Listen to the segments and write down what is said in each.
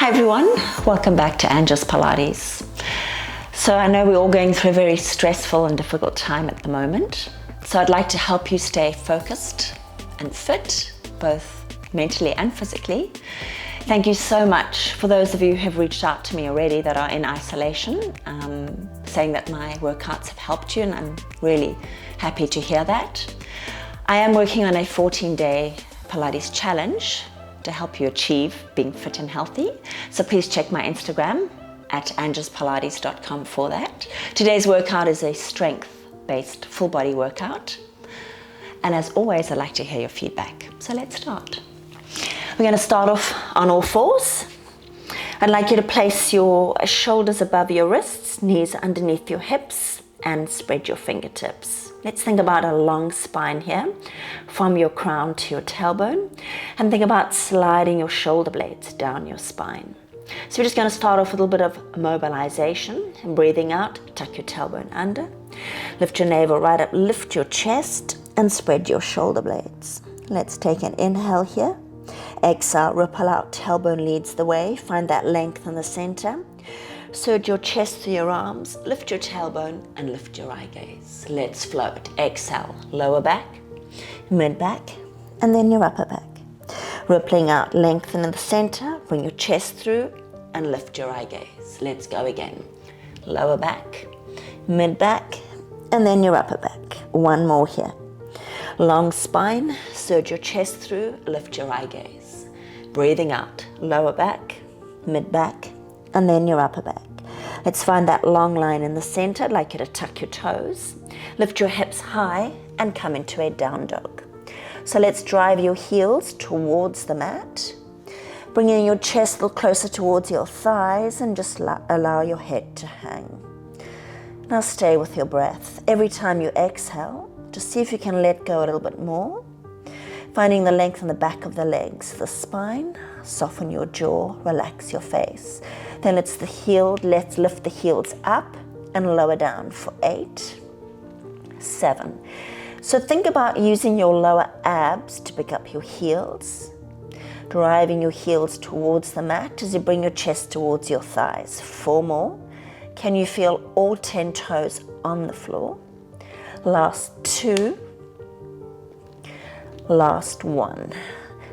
Hi everyone, welcome back to Anges Pilates. So I know we're all going through a very stressful and difficult time at the moment. So I'd like to help you stay focused and fit, both mentally and physically. Thank you so much for those of you who have reached out to me already that are in isolation, saying that my workouts have helped you, and I'm really happy to hear that. I am working on a 14-day Pilates challenge to help you achieve being fit and healthy. So please check my Instagram at angespilates.com for that. Today's workout is a strength-based full body workout. And as always, I'd like to hear your feedback. So let's start. We're going to start off on all fours. I'd like you to place your shoulders above your wrists, knees underneath your hips, and spread your fingertips. Let's think about a long spine here, from your crown to your tailbone, and think about sliding your shoulder blades down your spine. So we're just going to start off with a little bit of mobilization, and breathing out, tuck your tailbone under, lift your navel right up, lift your chest, and spread your shoulder blades. Let's take an inhale here. Exhale, ripple out, tailbone leads the way. Find that length in the center. Surge your chest through your arms, lift your tailbone, and lift your eye gaze. Let's float. Exhale, lower back, mid back, and then your upper back. Rippling out, lengthen in the center, bring your chest through, and lift your eye gaze. Let's go again. Lower back, mid back, and then your upper back. One more here. Long spine, surge your chest through, lift your eye gaze. Breathing out, lower back, mid back, and then your upper back. Let's find that long line in the center. I'd like you to tuck your toes, lift your hips high, and come into a down dog. So let's drive your heels towards the mat, bringing your chest a little closer towards your thighs, and just allow your head to hang. Now stay with your breath. Every time you exhale, just see if you can let go a little bit more. Finding the length in the back of the legs, the spine, soften your jaw, relax your face. Then let's lift the heels up and lower down for 8, 7. So think about using your lower abs to pick up your heels, driving your heels towards the mat as you bring your chest towards your thighs. 4 more. Can you feel all 10 toes on the floor? Last 2. Last 1.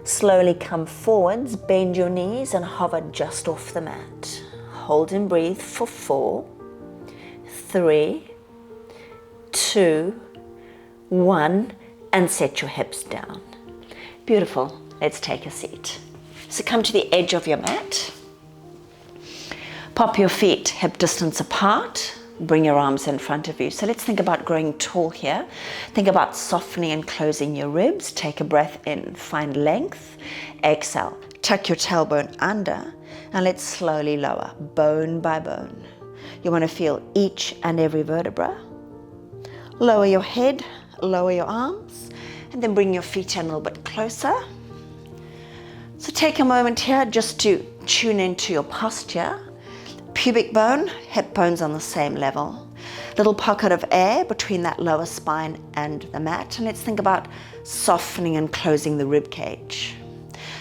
Slowly come forwards, bend your knees and hover just off the mat. Hold and breathe for 4, 3, 2, 1, and set your hips down. Beautiful. Let's take a seat. So come to the edge of your mat. Pop your feet hip distance apart. Bring your arms in front of you. So let's think about growing tall here. Think about softening and closing your ribs. Take a breath in, find length. Exhale, tuck your tailbone under, and let's slowly lower, bone by bone. You want to feel each and every vertebra. Lower your head, lower your arms, and then bring your feet in a little bit closer. So take a moment here just to tune into your posture. Pubic bone, hip bones on the same level. Little pocket of air between that lower spine and the mat. And let's think about softening and closing the rib cage.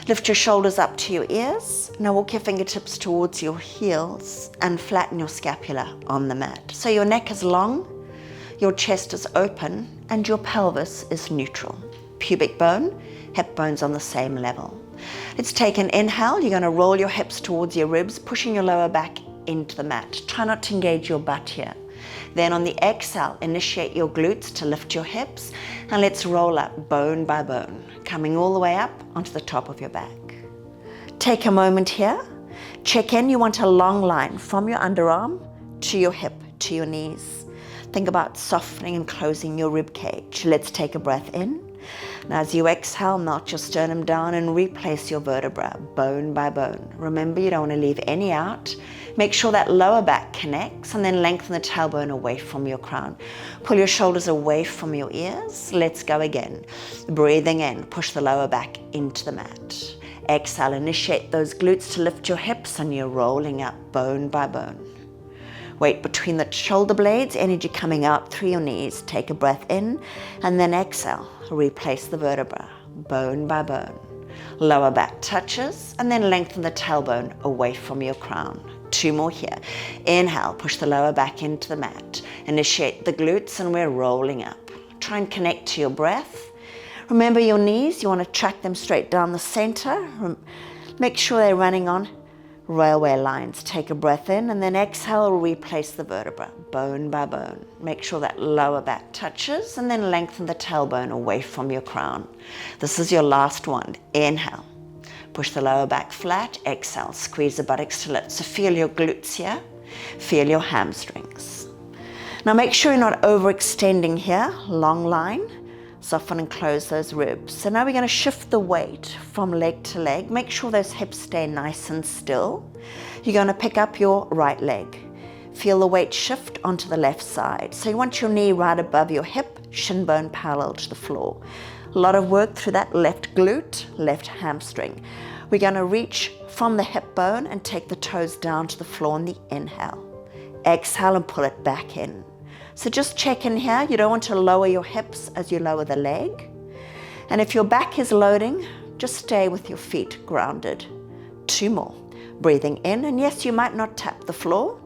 Lift your shoulders up to your ears. Now walk your fingertips towards your heels and flatten your scapula on the mat. So your neck is long, your chest is open, and your pelvis is neutral. Pubic bone, hip bones on the same level. Let's take an inhale. You're going to roll your hips towards your ribs, pushing your lower back into the mat. Try not to engage your butt here. Then on the exhale, initiate your glutes to lift your hips, and let's roll up bone by bone, coming all the way up onto the top of your back. Take a moment here. Check in. You want a long line from your underarm to your hip, to your knees. Think about softening and closing your rib cage. Let's take a breath in. Now as you exhale, melt your sternum down and replace your vertebra bone by bone. Remember, you don't want to leave any out. Make sure that lower back connects, and then lengthen the tailbone away from your crown. Pull your shoulders away from your ears. Let's go again. Breathing in, push the lower back into the mat. Exhale, initiate those glutes to lift your hips, and you're rolling up bone by bone. Weight between the shoulder blades, energy coming out through your knees. Take a breath in, and then exhale. Replace the vertebra, bone by bone. Lower back touches, and then lengthen the tailbone away from your crown. 2 more here. Inhale, push the lower back into the mat. Initiate the glutes, and we're rolling up. Try and connect to your breath. Remember your knees, you want to track them straight down the center. Make sure they're running on railway lines. Take a breath in, and then exhale, replace the vertebra, bone by bone. Make sure that lower back touches, and then lengthen the tailbone away from your crown. This is your last one. Inhale, push the lower back flat. Exhale, squeeze the buttocks to lift. So feel your glutes here, feel your hamstrings. Now make sure you're not overextending here, long line. Soften and close those ribs. So now we're going to shift the weight from leg to leg. Make sure those hips stay nice and still. You're going to pick up your right leg. Feel the weight shift onto the left side. So you want your knee right above your hip, shin bone parallel to the floor. A lot of work through that left glute, left hamstring. We're going to reach from the hip bone and take the toes down to the floor on the inhale. Exhale and pull it back in. So just check in here. You don't want to lower your hips as you lower the leg. And if your back is loading, just stay with your feet grounded. 2 more. Breathing in, and yes, you might not tap the floor.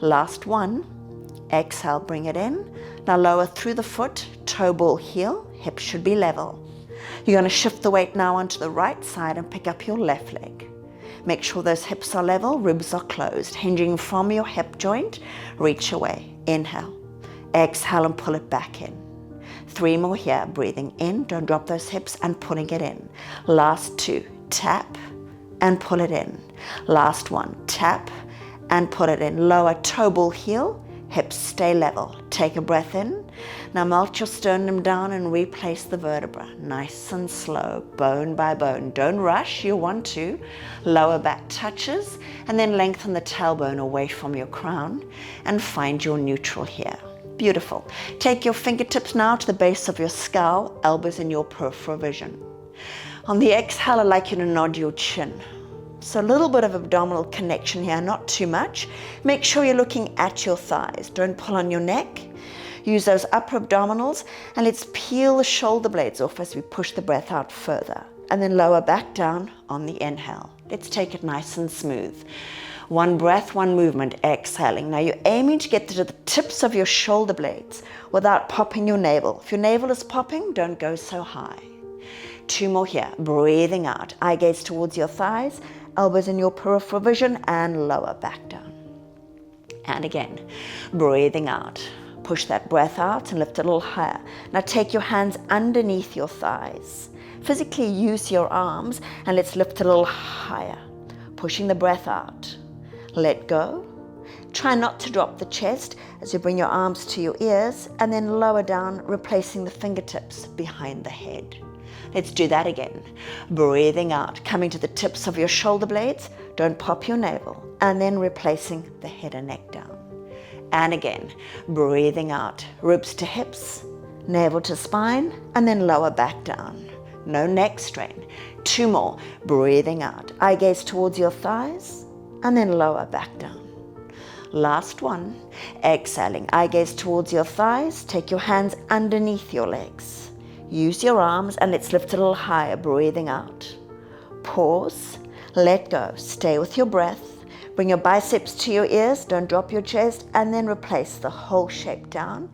Last one. Exhale, bring it in. Now lower through the foot, toe ball heel, hips should be level. You're going to shift the weight now onto the right side and pick up your left leg. Make sure those hips are level, ribs are closed. Hinging from your hip joint, reach away. Inhale. Exhale and pull it back in. 3 more here. Breathing in, don't drop those hips, and pulling it in. Last 2. Tap and pull it in. Last 1. Tap and pull it in. Lower toe ball heel, hips stay level. Take a breath in. Now melt your sternum down and replace the vertebra. Nice and slow, bone by bone. Don't rush, you want to. Lower back touches, and then lengthen the tailbone away from your crown and find your neutral here. Beautiful. Take your fingertips now to the base of your skull, elbows in your peripheral vision. On the exhale, I'd like you to nod your chin. So a little bit of abdominal connection here, not too much. Make sure you're looking at your thighs. Don't pull on your neck. Use those upper abdominals, and let's peel the shoulder blades off as we push the breath out further. And then lower back down on the inhale. Let's take it nice and smooth. 1 breath, 1 movement, exhaling. Now you're aiming to get to the tips of your shoulder blades without popping your navel. If your navel is popping, don't go so high. 2 more here. Breathing out. Eye gaze towards your thighs, elbows in your peripheral vision, and lower back down. And again, breathing out. Push that breath out and lift it a little higher. Now take your hands underneath your thighs. Physically use your arms, and let's lift it a little higher. Pushing the breath out. Let go. Try not to drop the chest as you bring your arms to your ears, and then lower down, replacing the fingertips behind the head. Let's do that again. Breathing out, coming to the tips of your shoulder blades. Don't pop your navel, and then replacing the head and neck down. And again, breathing out, ribs to hips, navel to spine, and then lower back down. No neck strain. 2 more. Breathing out, eye gaze towards your thighs, and then lower back down. Last 1. Exhaling, eye gaze towards your thighs. Take your hands underneath your legs. Use your arms, and let's lift it a little higher. Breathing out. Pause. Let go. Stay with your breath. Bring your biceps to your ears. Don't drop your chest. And then replace the whole shape down,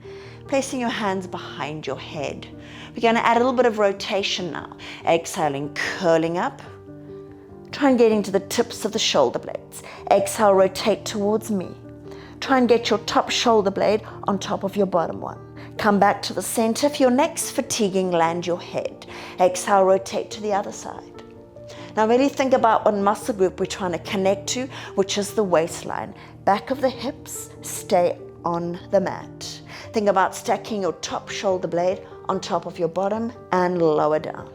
placing your hands behind your head. We're going to add a little bit of rotation now. Exhaling, curling up. Try and get into the tips of the shoulder blades. Exhale, rotate towards me. Try and get your top shoulder blade on top of your bottom one. Come back to the center. If your neck's fatiguing, land your head. Exhale, rotate to the other side. Now really think about what muscle group we're trying to connect to, which is the waistline. Back of the hips, stay on the mat. Think about stacking your top shoulder blade on top of your bottom and lower down.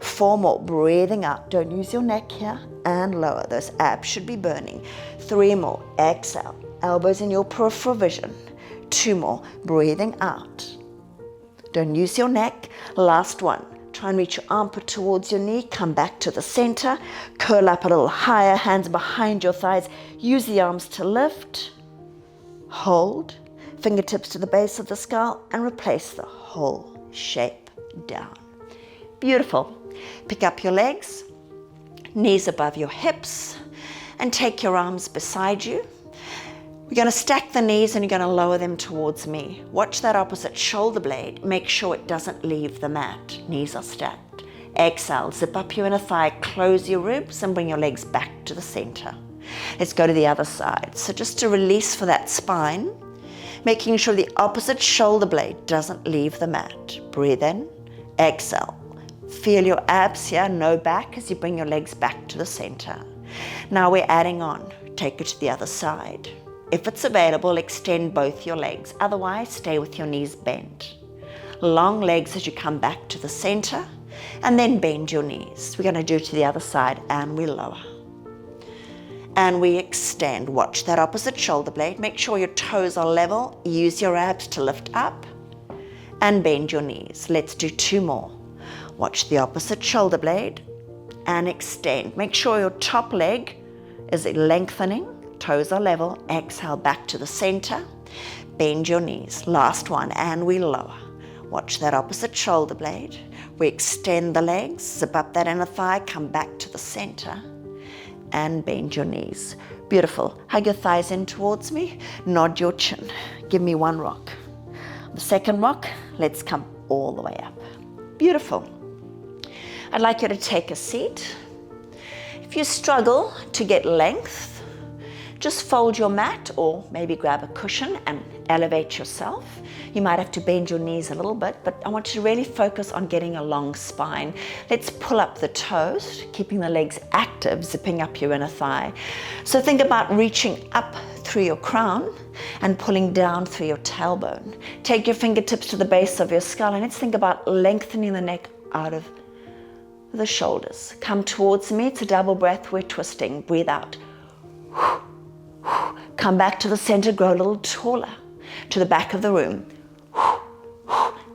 4 more. Breathing out. Don't use your neck here, and lower. Those abs should be burning. 3 more. Exhale. Elbows in your peripheral vision. 2 more. Breathing out. Don't use your neck. Last 1. Try and reach your armpit towards your knee. Come back to the center. Curl up a little higher. Hands behind your thighs. Use the arms to lift. Hold. Fingertips to the base of the skull, and replace the whole shape down. Beautiful. Pick up your legs, knees above your hips, and take your arms beside you. We're going to stack the knees and you're going to lower them towards me. Watch that opposite shoulder blade. Make sure it doesn't leave the mat. Knees are stacked. Exhale, zip up your inner thigh, close your ribs and bring your legs back to the center. Let's go to the other side. So just to release for that spine, making sure the opposite shoulder blade doesn't leave the mat. Breathe in, exhale. Feel your abs here, no back as you bring your legs back to the center. Now we're adding on. Take it to the other side. If it's available, extend both your legs. Otherwise, stay with your knees bent. Long legs as you come back to the center, and then bend your knees. We're going to do it to the other side, and we lower. And we extend. Watch that opposite shoulder blade. Make sure your toes are level. Use your abs to lift up, and bend your knees. Let's do 2 more. Watch the opposite shoulder blade, and extend. Make sure your top leg is lengthening. Toes are level. Exhale back to the center. Bend your knees. Last one, and we lower. Watch that opposite shoulder blade. We extend the legs, zip up that inner thigh, come back to the center, and bend your knees. Beautiful. Hug your thighs in towards me. Nod your chin. Give me 1 rock. The second rock, let's come all the way up. Beautiful. I'd like you to take a seat. If you struggle to get length, just fold your mat or maybe grab a cushion and elevate yourself. You might have to bend your knees a little bit, but I want you to really focus on getting a long spine. Let's pull up the toes, keeping the legs active, zipping up your inner thigh. So think about reaching up through your crown and pulling down through your tailbone. Take your fingertips to the base of your skull and let's think about lengthening the neck out of the shoulders. Come towards me. It's a double breath. We're twisting. Breathe out. Come back to the center, grow a little taller, to the back of the room,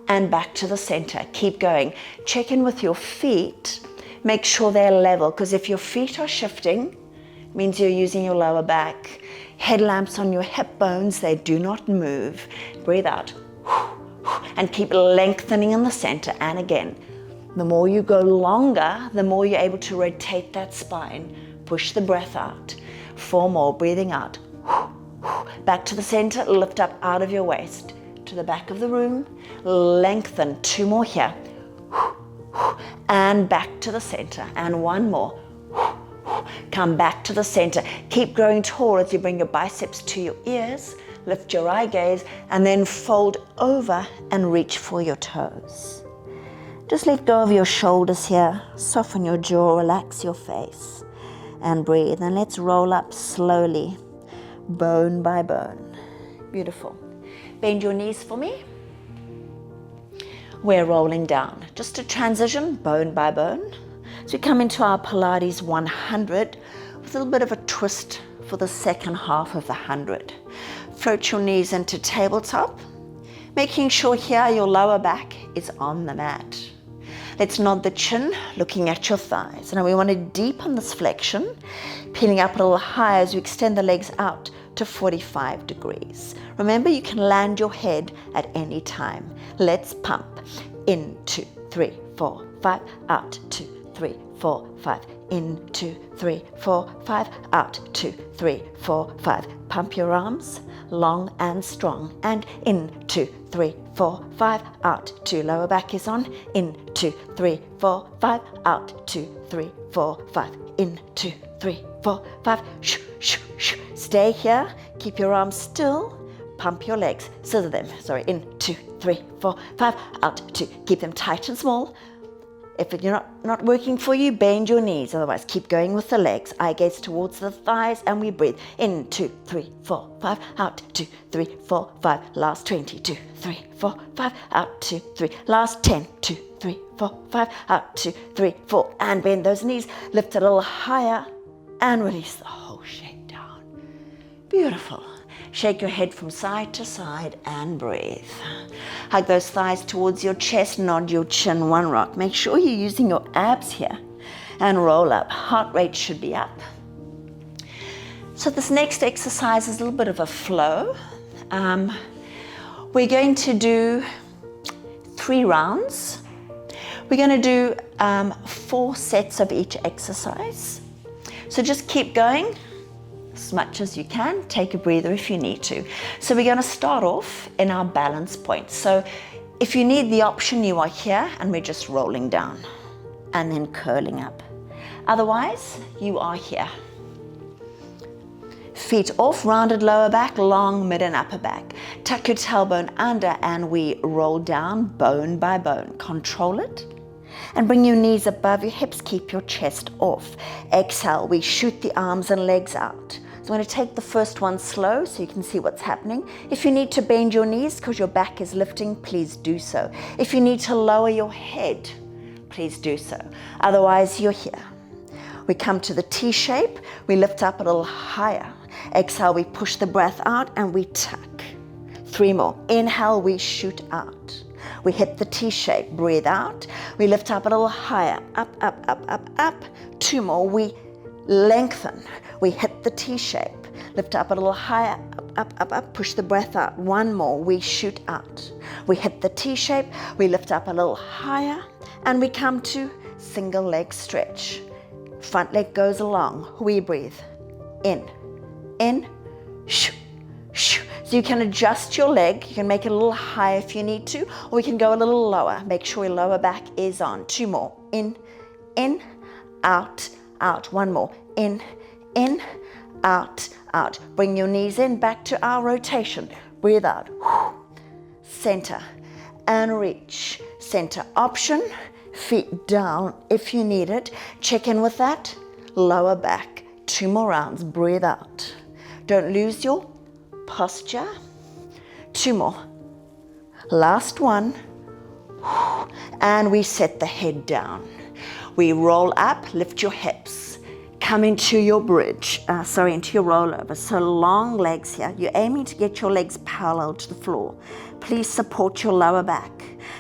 and back to the center. Keep going. Check in with your feet. Make sure they're level, because if your feet are shifting, it means you're using your lower back. Headlamps on your hip bones, they do not move. Breathe out, and keep lengthening in the center. And again, the more you go longer, the more you're able to rotate that spine. Push the breath out. 4 more, breathing out. Back to the center, lift up out of your waist. To the back of the room, lengthen. 2 more here. And back to the center. And 1 more. Come back to the center. Keep growing tall as you bring your biceps to your ears. Lift your eye gaze and then fold over and reach for your toes. Just let go of your shoulders here. Soften your jaw, relax your face. And breathe. And let's roll up slowly, bone by bone. Beautiful. Bend your knees for me. We're rolling down. Just to transition, bone by bone. So we come into our Pilates 100 with a little bit of a twist for the second half of the 100. Float your knees into tabletop, making sure here your lower back is on the mat. Let's nod the chin, looking at your thighs. Now we want to deepen this flexion, peeling up a little higher as you extend the legs out to 45 degrees. Remember, you can land your head at any time. Let's pump. In, 2, 3, 4, 5, out, 2, 3, 4, 5. In, 2, 3, 4, 5, out, 2, 3, 4, 5. Pump your arms, long and strong. And in, 2, 3, 4, 5, out, 2. Lower back is on. In, 2, 3, 4, 5, out, 2, 3, 4, 5. In, 2, 3, 4, 5. Shoo, shoo, shoo. Stay here. Keep your arms still. Pump your legs. Scissor them. Sorry. In, 2, 3, 4, 5. Out, 2. Keep them tight and small. If you're not working for you, bend your knees. Otherwise, keep going with the legs. Eye gaze towards the thighs, and we breathe. In, 2, 3, 4, 5. Out, 2, 3, 4, 5. Last 20. 2, 3, 4, 5. Out, 2, 3. Last 10. 2, 3, 4, 5. Out, 2, 3, 4. And bend those knees. Lift a little higher, and release the whole shape down. Beautiful. Shake your head from side to side and breathe. Hug those thighs towards your chest, nod your chin, 1 rock. Make sure you're using your abs here and roll up. Heart rate should be up. So this next exercise is a little bit of a flow. We're going to do 3 rounds. We're going to do 4 sets of each exercise. So just keep going as much as you can. Take a breather if you need to. So we're going to start off in our balance point. So if you need the option, you are here, and we're just rolling down and then curling up. Otherwise, you are here. Feet off, rounded lower back, long mid and upper back. Tuck your tailbone under and we roll down bone by bone. Control it. And bring your knees above your hips, keep your chest off. Exhale, we shoot the arms and legs out. So I'm going to take the first one slow so you can see what's happening. If you need to bend your knees because your back is lifting, please do so. If you need to lower your head, please do so. Otherwise, you're here. We come to the T shape, we lift up a little higher. Exhale, we push the breath out and we tuck. 3 more. Inhale, we shoot out. We hit the T shape, breathe out. We lift up a little higher, up, up, up, up, up. 2 more, we lengthen. We hit the T shape, lift up a little higher, up, up, up, up. Push the breath out. 1 more, we shoot out. We hit the T shape, we lift up a little higher, and we come to single leg stretch. Front leg goes along. We breathe in, shoo, shoo. So you can adjust your leg. You can make it a little higher if you need to, or we can go a little lower. Make sure your lower back is on. 2 more. In, out, out. 1 more. In, out, out. Bring your knees in, back to our rotation. Breathe out. Center and reach. Center option. Feet down if you need it. Check in with that. Lower back. 2 more rounds. Breathe out. Don't lose your posture. 2 more. Last one. And we set the head down. We roll up, lift your hips. Come into your bridge, into your rollover. So long legs here. You're aiming to get your legs parallel to the floor. Please support your lower back.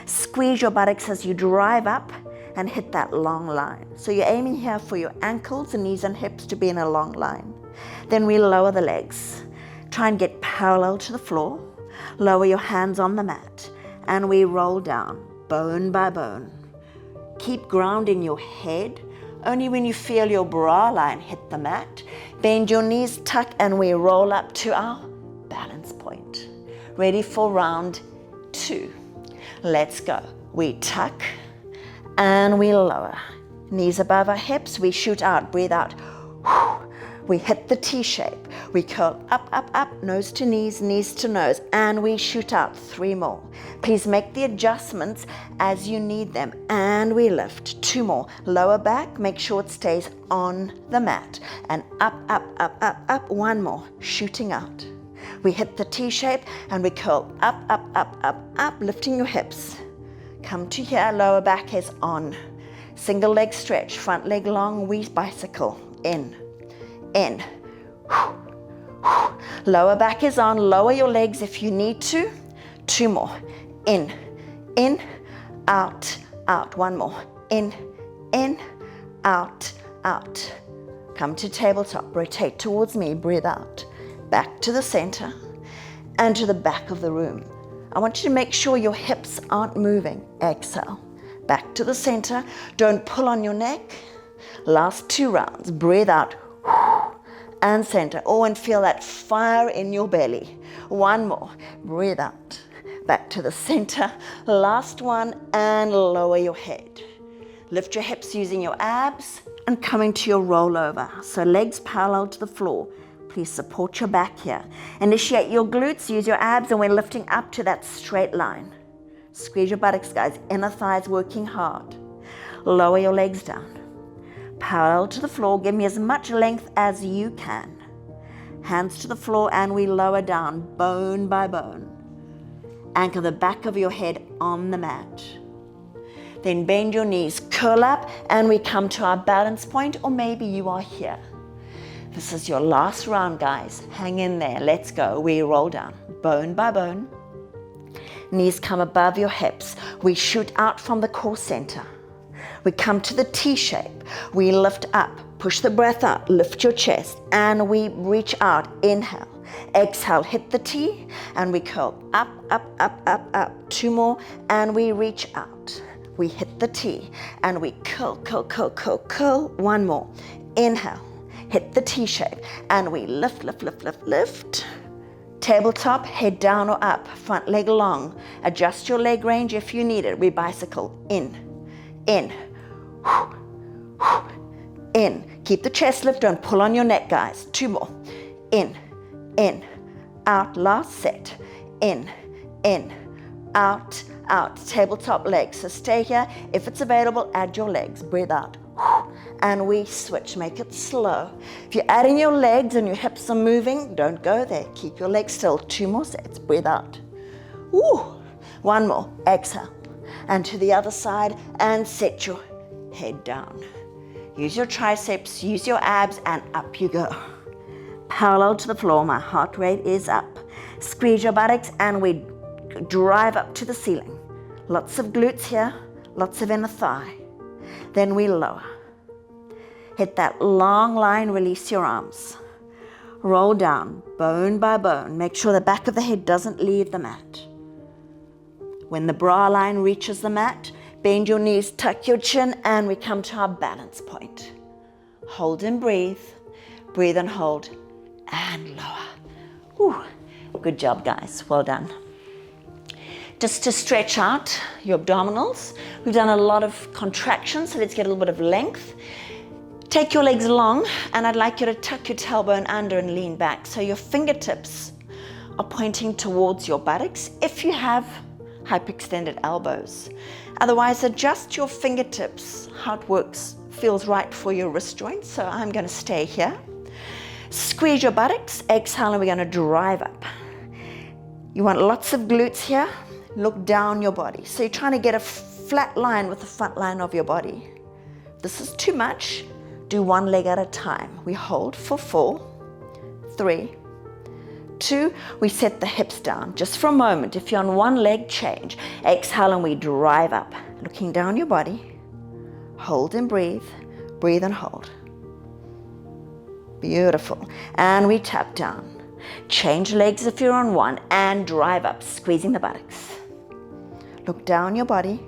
Squeeze your buttocks as you drive up and hit that long line. So you're aiming here for your ankles and knees and hips to be in a long line. Then we lower the legs. Try and get parallel to the floor. Lower your hands on the mat. And we roll down, bone by bone. Keep grounding your head. Only when you feel your bra line hit the mat. Bend your knees, tuck, and we roll up to our balance point. Ready for round 2. Let's go. We tuck and we lower. Knees above our hips, we shoot out, breathe out. We hit the T shape. We curl up, up, up, nose to knees, knees to nose, and we shoot out. 3 more. Please make the adjustments as you need them. And we lift. 2 more. Lower back, make sure it stays on the mat. And up, up, up, up, up. 1 more. Shooting out. We hit the T shape and we curl up, up, up, up, up, lifting your hips. Come to here, lower back is on. Single leg stretch, front leg long, we bicycle. In. Lower back is on, lower your legs if you need to. 2 more. In, out, out. 1 more. In, out, out. Come to tabletop, rotate towards me, breathe out. Back to the center and to the back of the room. I want you to make sure your hips aren't moving. Exhale. Back to the center. Don't pull on your neck. Last 2 rounds. Breathe out. And center. Oh, and feel that fire in your belly. 1 more. Breathe out. Back to the center. Last one. And lower your head. Lift your hips using your abs and coming to your rollover. So legs parallel to the floor. Please support your back here. Initiate your glutes, use your abs, and we're lifting up to that straight line. Squeeze your buttocks, guys. Inner thighs working hard. Lower your legs down. Parallel to the floor. Give me as much length as you can. Hands to the floor, and we lower down, bone by bone. Anchor the back of your head on the mat. Then bend your knees, curl up, and we come to our balance point, or maybe you are here. This is your last round, guys. Hang in there. Let's go. We roll down, bone by bone. Knees come above your hips. We shoot out from the core center. We come to the T shape. We lift up. Push the breath out. Lift your chest. And we reach out. Inhale. Exhale. Hit the T. And we curl up, up, up, up, up. 2 more. And we reach out. we hit the T, and we curl, curl, curl, curl, curl. One more. Inhale, hit the T shape, and we lift, lift, lift, lift, lift. Tabletop, head down or up, front leg long. Adjust your leg range if you need it. We bicycle in, in, in. Keep the chest lift, don't pull on your neck, guys. 2 more. In, out, last set. In, out, out. Tabletop legs, so stay here. If it's available, add your legs. Breathe out. And we switch, make it slow. If you're adding your legs and your hips are moving, don't go there. Keep your legs still. 2 more sets, breathe out. Woo. 1 more, exhale. And to the other side, and set your head down. Use your triceps, use your abs, and up you go. Parallel to the floor, my heart rate is up. Squeeze your buttocks, and we drive up to the ceiling. Lots of glutes here, lots of inner thigh. Then we lower. Hit that long line, release your arms. Roll down, bone by bone. Make sure the back of the head doesn't leave the mat. When the bra line reaches the mat, bend your knees, tuck your chin, and we come to our balance point. Hold and breathe. Breathe and hold, and lower. Whew. Good job, guys. Well done. Just to stretch out your abdominals, we've done a lot of contractions, so let's get a little bit of length. Take your legs long, and I'd like you to tuck your tailbone under and lean back. So your fingertips are pointing towards your buttocks if you have hyperextended elbows. Otherwise, adjust your fingertips, how it works, feels right for your wrist joints. So I'm going to stay here. Squeeze your buttocks, exhale, and we're going to drive up. You want lots of glutes here. Look down your body. So you're trying to get a flat line with the front line of your body. If this is too much, do 1 leg at a time. We hold for 4, 3, 2. We set the hips down just for a moment. If you're on 1 leg, change. Exhale, and we drive up. Looking down your body. Hold and breathe. Breathe and hold. Beautiful. And we tap down. Change legs if you're on 1, and drive up, squeezing the buttocks. Look down your body,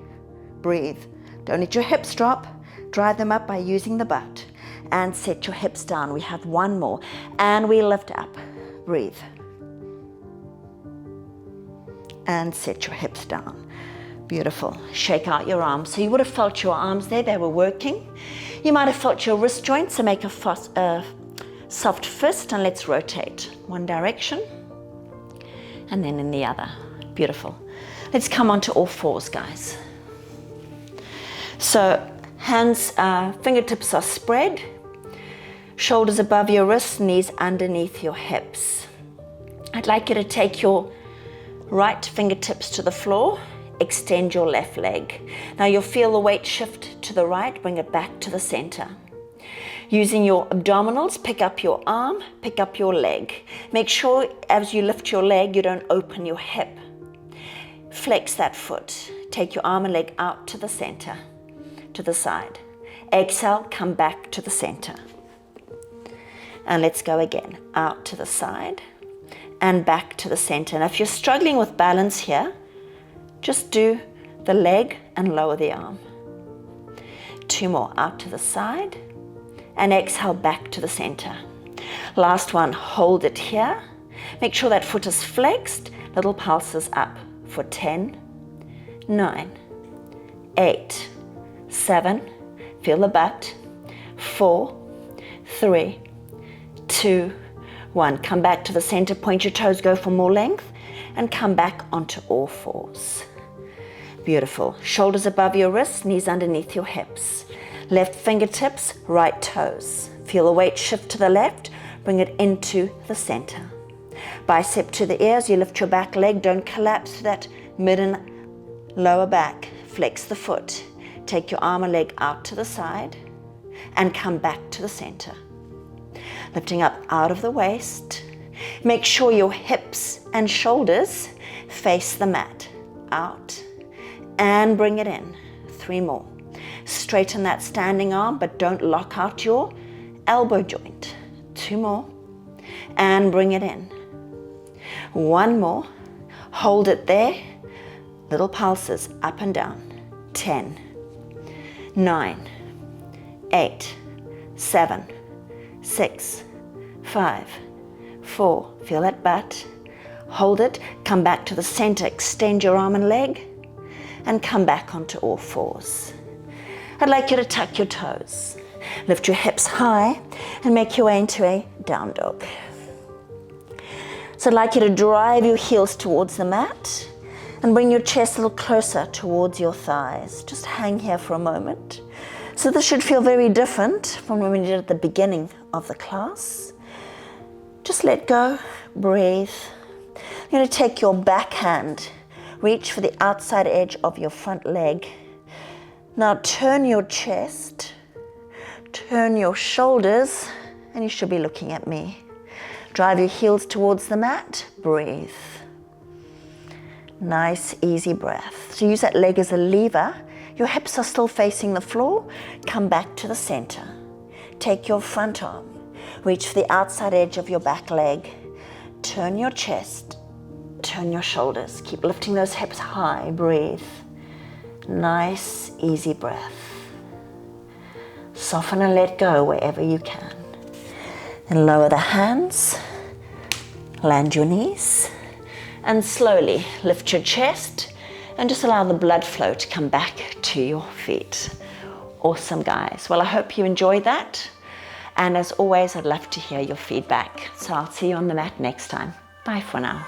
breathe. Don't let your hips drop. Drive them up by using the butt. And set your hips down. We have 1 more. And we lift up. Breathe. And set your hips down. Beautiful. Shake out your arms. So you would have felt your arms there. They were working. You might have felt your wrist joints. So make a soft fist, and let's rotate. 1 direction. And then in the other. Beautiful. Let's come onto all 4s, guys. So hands, fingertips are spread. Shoulders above your wrists, knees underneath your hips. I'd like you to take your right fingertips to the floor. Extend your left leg. Now you'll feel the weight shift to the right. Bring it back to the center. Using your abdominals, pick up your arm, pick up your leg. Make sure as you lift your leg, you don't open your hip. Flex that foot. Take your arm and leg out to the center, to the side. Exhale, come back to the center. And let's go again. Out to the side and back to the center. Now if you're struggling with balance here, just do the leg and lower the arm. 2 more. Out to the side. And exhale back to the center. Last one, hold it here. Make sure that foot is flexed. Little pulses up for 10, 9, 8, 7, feel the butt, 4, 3, 2, 1. Come back to the center, point your toes, go for more length, and come back onto all 4s. Beautiful. Shoulders above your wrists, knees underneath your hips. Left fingertips, right toes. Feel the weight shift to the left, bring it into the center. Bicep to the ears, you lift your back leg, don't collapse to that mid and lower back. Flex the foot. Take your arm and leg out to the side and come back to the center. Lifting up out of the waist. Make sure your hips and shoulders face the mat. Out and bring it in. 3 more. Straighten that standing arm, but don't lock out your elbow joint. 2 more. And bring it in. 1 more. Hold it there. Little pulses up and down. 10, 9, 8, 7, 6, 5, 4. Feel that butt. Hold it. Come back to the center. Extend your arm and leg. And come back onto all fours. I'd like you to tuck your toes. Lift your hips high and make your way into a down dog. So I'd like you to drive your heels towards the mat and bring your chest a little closer towards your thighs. Just hang here for a moment. So this should feel very different from when we did at the beginning of the class. Just let go, breathe. You're going to take your back hand, reach for the outside edge of your front leg. Now turn your chest, turn your shoulders, and you should be looking at me. Drive your heels towards the mat, breathe. Nice, easy breath. So use that leg as a lever. Your hips are still facing the floor. Come back to the center. Take your front arm, reach for the outside edge of your back leg. Turn your chest, turn your shoulders. Keep lifting those hips high, breathe. Nice, easy breath. Soften and let go wherever you can. And lower the hands, land your knees, and slowly lift your chest and just allow the blood flow to come back to your feet. Awesome, guys. Well, I hope you enjoyed that. And as always, I'd love to hear your feedback. So I'll see you on the mat next time. Bye for now.